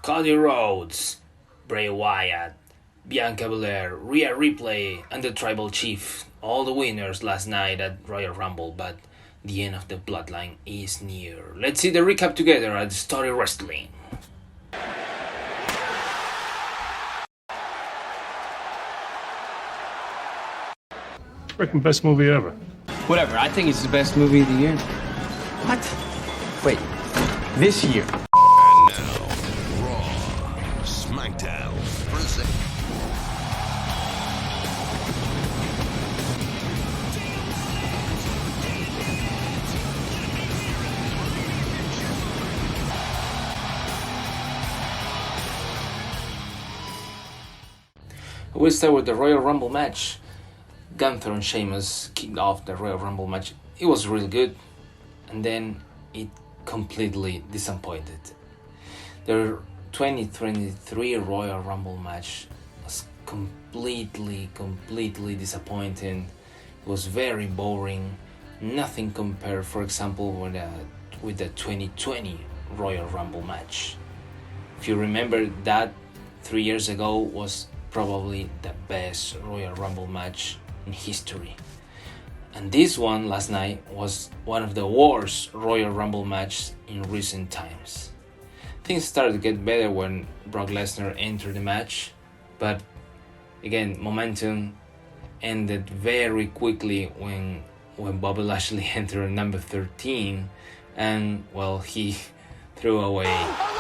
Cody Rhodes, Bray Wyatt, Bianca Belair, Rhea Ripley, and the Tribal Chief, all the winners last night at Royal Rumble, but the end of the Bloodline is near. Let's see the recap together at Story Wrestling. Freaking best movie ever. Whatever, I think it's the best movie of the year. What? Wait, this year? And now, Raw, SmackDown, present. We'll start with the Royal Rumble match. Gunther and Sheamus kicked off the Royal Rumble match. It was really good, and then it completely disappointed. The 2023 Royal Rumble match was completely disappointing. It was very boring. Nothing compared, for example, with the 2020 Royal Rumble match. If you remember, that 3 years ago was probably the best Royal Rumble match in history. And this one last night was one of the worst Royal Rumble matches in recent times. Things started to get better when Brock Lesnar entered the match, but again, momentum ended very quickly when Bobby Lashley entered number 13, and well, he threw away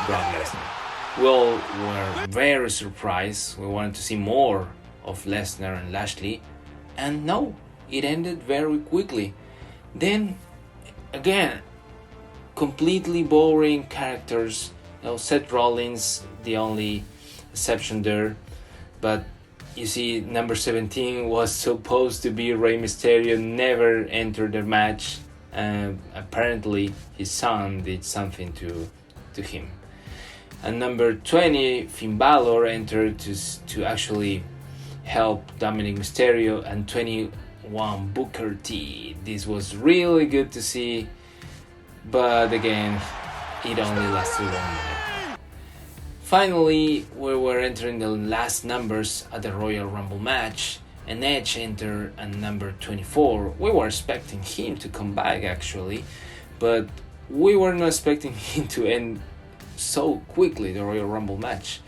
Brock Lesnar. We all were very surprised. We wanted to see more of Lesnar and Lashley, and no, it ended very quickly. Then again, completely boring characters. Seth Rollins, the only exception there, but you see, number 17 was supposed to be Rey Mysterio, never entered the match. Apparently his son did something to him. And number 20, Finn Balor, entered to actually help Dominic Mysterio, and 21, Booker T. This was really good to see, but again, it only lasted 1 minute. Finally, we were entering the last numbers at the Royal Rumble match, and Edge entered at number 24. We were expecting him to come back actually, but we were not expecting him to end so quickly the Royal Rumble match.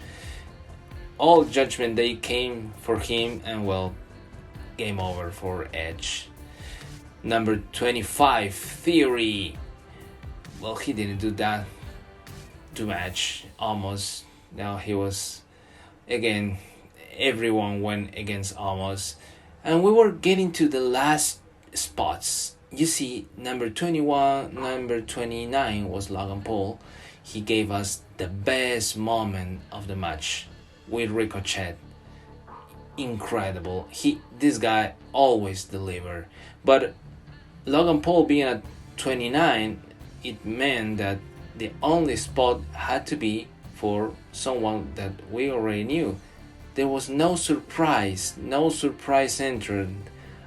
All Judgment Day came for him, and well, game over for Edge. Number 25, Theory. Well, he didn't do that too much, almost. Now he was, again, everyone went against Almost, and we were getting to the last spots. You see, number 21, number 29 was Logan Paul. He gave us the best moment of the match with Ricochet. Incredible. This guy always deliver. But Logan Paul being at 29, it meant that the only spot had to be for someone that we already knew. There was no surprise entered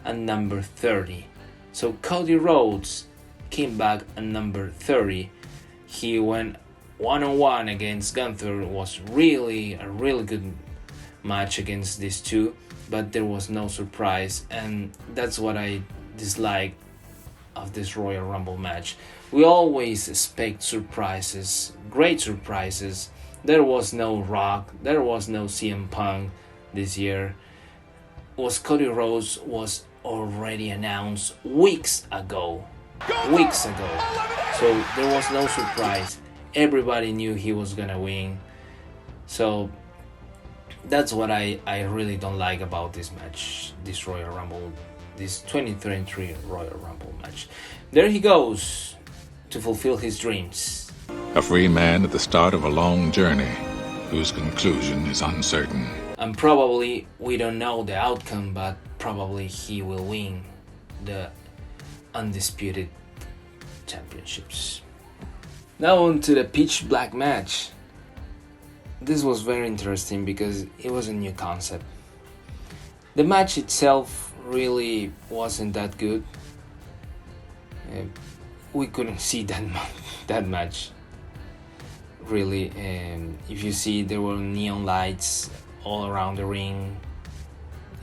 at number 30. So Cody Rhodes came back at number 30. He went one-on-one against Gunther. It was a really good match against these two, but there was no surprise, and that's what I dislike of this Royal Rumble match. We always expect surprises, great surprises. There was no Rock, there was no CM Punk this year. Cody Rhodes was already announced weeks ago. So there was no surprise. Everybody knew he was gonna win. So that's what I really don't like about this match, this Royal Rumble, this 2023 Royal Rumble match. There he goes to fulfill his dreams. A free man at the start of a long journey whose conclusion is uncertain. And probably, we don't know the outcome, but probably he will win the undisputed championships. Now on to the pitch black match. This was very interesting because it was a new concept. The match itself really wasn't that good. We couldn't see that much. really. If you see, there were neon lights all around the ring.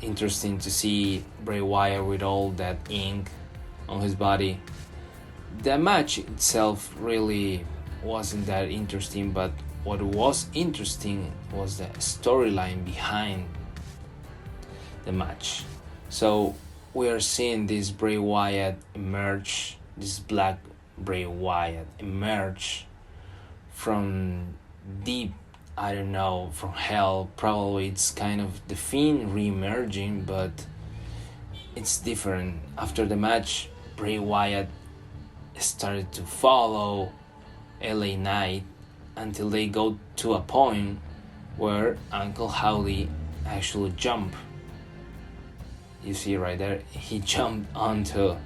Interesting to see Bray Wyatt with all that ink on his body. The match itself really wasn't that interesting, but what was interesting was the storyline behind the match. So we are seeing this Bray Wyatt emerge, this black Bray Wyatt emerge from deep, I don't know, from hell. Probably it's kind of the Fiend re-emerging, but it's different. After the match, Bray Wyatt started to follow LA Knight until they go to a point where Uncle Howdy actually jumped. You see right there, he jumped onto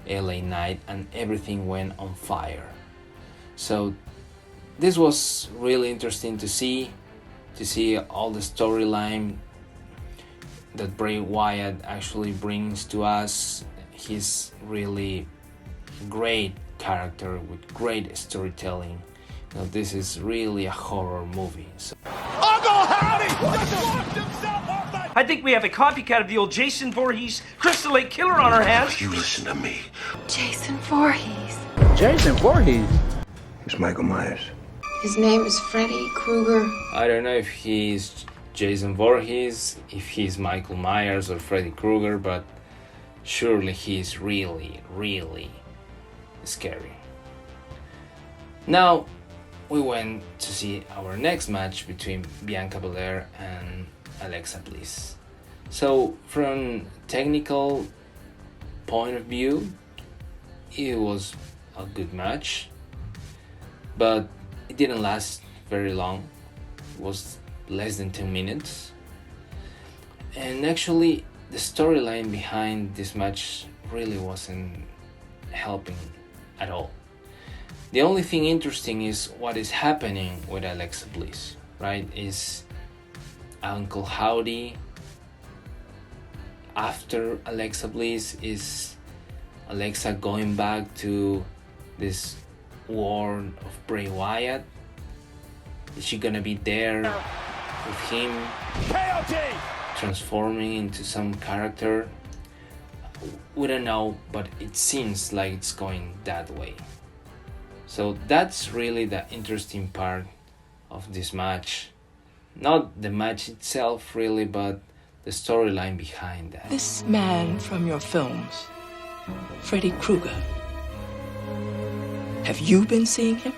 LA Knight and everything went on fire. So this was really interesting to see all the storyline that Bray Wyatt actually brings to us. He's really great character with great storytelling. You know, this is really a horror movie. So. I think we have a copycat of the old Jason Voorhees Crystal Lake Killer on our hands. You listen to me. Jason Voorhees. Jason Voorhees. It's Michael Myers. His name is Freddy Krueger. I don't know if he's Jason Voorhees, if he's Michael Myers or Freddy Krueger, but surely he's really, really scary. Now we went to see our next match between Bianca Belair and Alexa Bliss. So from technical point of view, it was a good match, but it didn't last very long. It was less than 10 minutes. And actually the storyline behind this match really wasn't helping at all. The only thing interesting is what is happening with Alexa Bliss, right? Is Uncle Howdy after Alexa Bliss? Is Alexa going back to this world of Bray Wyatt? Is she gonna be there with him, transforming into some character? We don't know, but it seems like it's going that way. So that's really the interesting part of this match. Not the match itself really, but the storyline behind that. This man from your films, Freddy Krueger, have you been seeing him?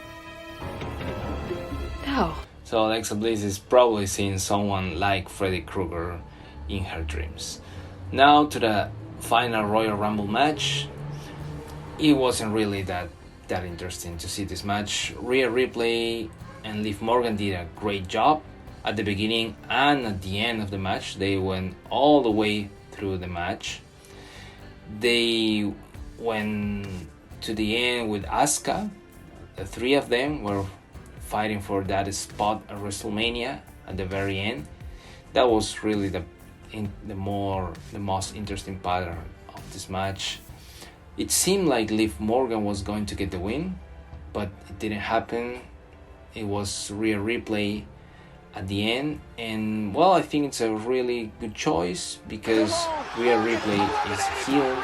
No. So Alexa Bliss is probably seeing someone like Freddy Krueger in her dreams. Now to the final Royal Rumble match. It wasn't really that interesting to see this match. Rhea Ripley and Liv Morgan did a great job at the beginning and at the end of the match. They went all the way through the match. They went to the end with Asuka. The three of them were fighting for that spot at Wrestlemania at the very end. That was really the most interesting part of this match. It seemed like Liv Morgan was going to get the win, but it didn't happen. It was Rhea Ripley at the end, and well, I think it's a really good choice because Rhea Ripley is heel,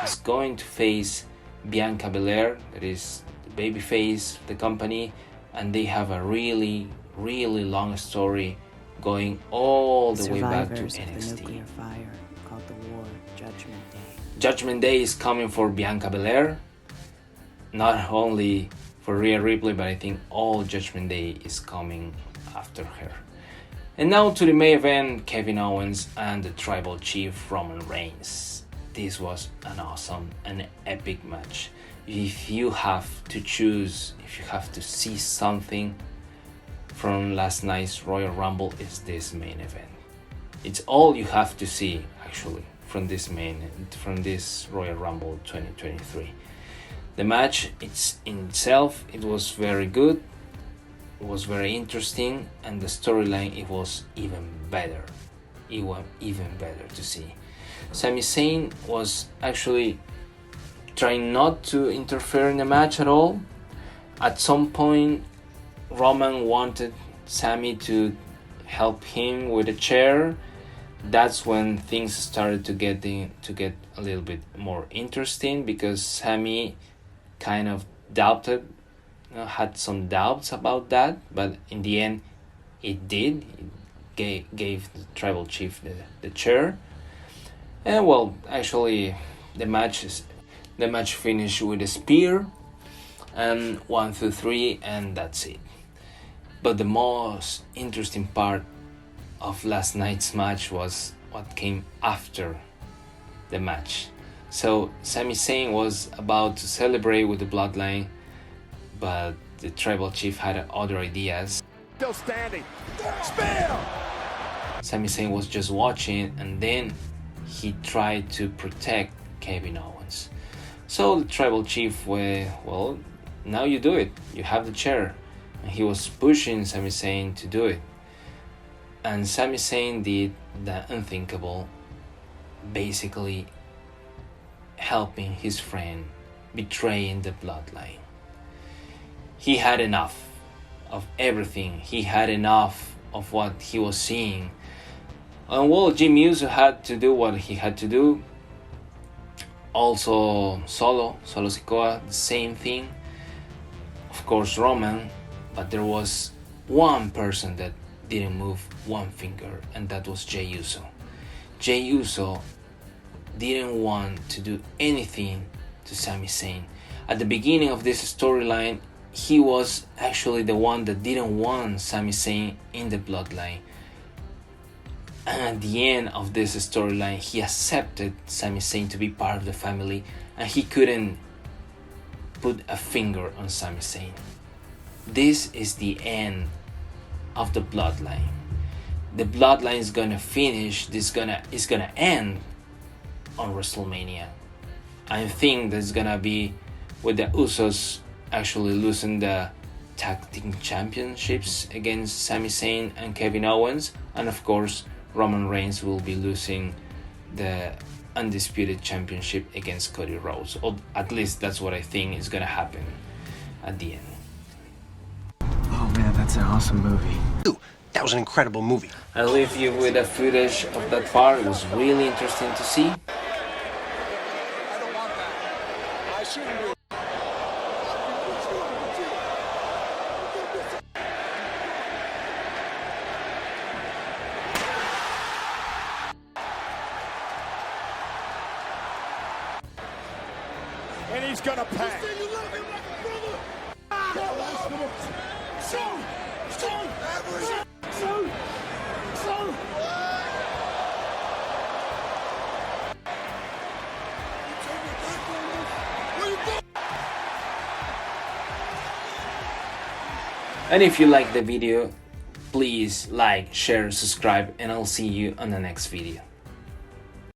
is going to face Bianca Belair, that is the babyface of the company, and they have a really, really long story going all the way back to NXT. The nuclear fire called the war Judgment Day. Judgment Day is coming for Bianca Belair, not only for Rhea Ripley, but I think all Judgment Day is coming after her. And now to the main event, Kevin Owens and the Tribal Chief Roman Reigns. This was an awesome and epic match. If you have to choose, if you have to see something from last night's Royal Rumble, it's this main event. It's all you have to see actually from this Royal Rumble 2023. The match in itself, it was very good, it was very interesting, and the storyline, it was even better. It was even better to see. Sami Zayn was actually trying not to interfere in the match at all. At some point Roman wanted Sami to help him with a chair, that's when things started to get a little bit more interesting, because Sami kind of doubted, had some doubts about that, but in the end it did. It gave the tribal chief the chair, and well, actually the match finished with a spear and 1, 2, 3, and that's it. But the most interesting part of last night's match was what came after the match. So Sami Zayn was about to celebrate with the Bloodline, but the tribal chief had other ideas. Still standing. Spear! Sami Zayn was just watching, and then he tried to protect Kevin Owens. So the tribal chief well, now you do it. You have the chair. And he was pushing Sami Zayn to do it. And Sami Zayn did the unthinkable, basically helping his friend, betraying the Bloodline. He had enough of everything. He had enough of what he was seeing. And well, Jey Uso had to do what he had to do. Also Solo Sikoa, the same thing. Of course Roman, but there was one person that didn't move one finger, and that was Jey Uso. Jey Uso didn't want to do anything to Sami Zayn. At the beginning of this storyline, he was actually the one that didn't want Sami Zayn in the Bloodline. And at the end of this storyline, he accepted Sami Zayn to be part of the family, and he couldn't put a finger on Sami Zayn. This is the end of the Bloodline. The Bloodline is gonna finish. It's gonna end on WrestleMania. I think that's gonna be with the Usos actually losing the tag team championships against Sami Zayn and Kevin Owens, and of course Roman Reigns will be losing the undisputed championship against Cody Rhodes. Or at least that's what I think is gonna happen at the end. Oh man, that's an awesome movie. That was an incredible movie. I'll leave you with the footage of that part. It was really interesting to see. And he's gonna pay. And if you like the video, please like, share, subscribe, and I'll see you on the next video.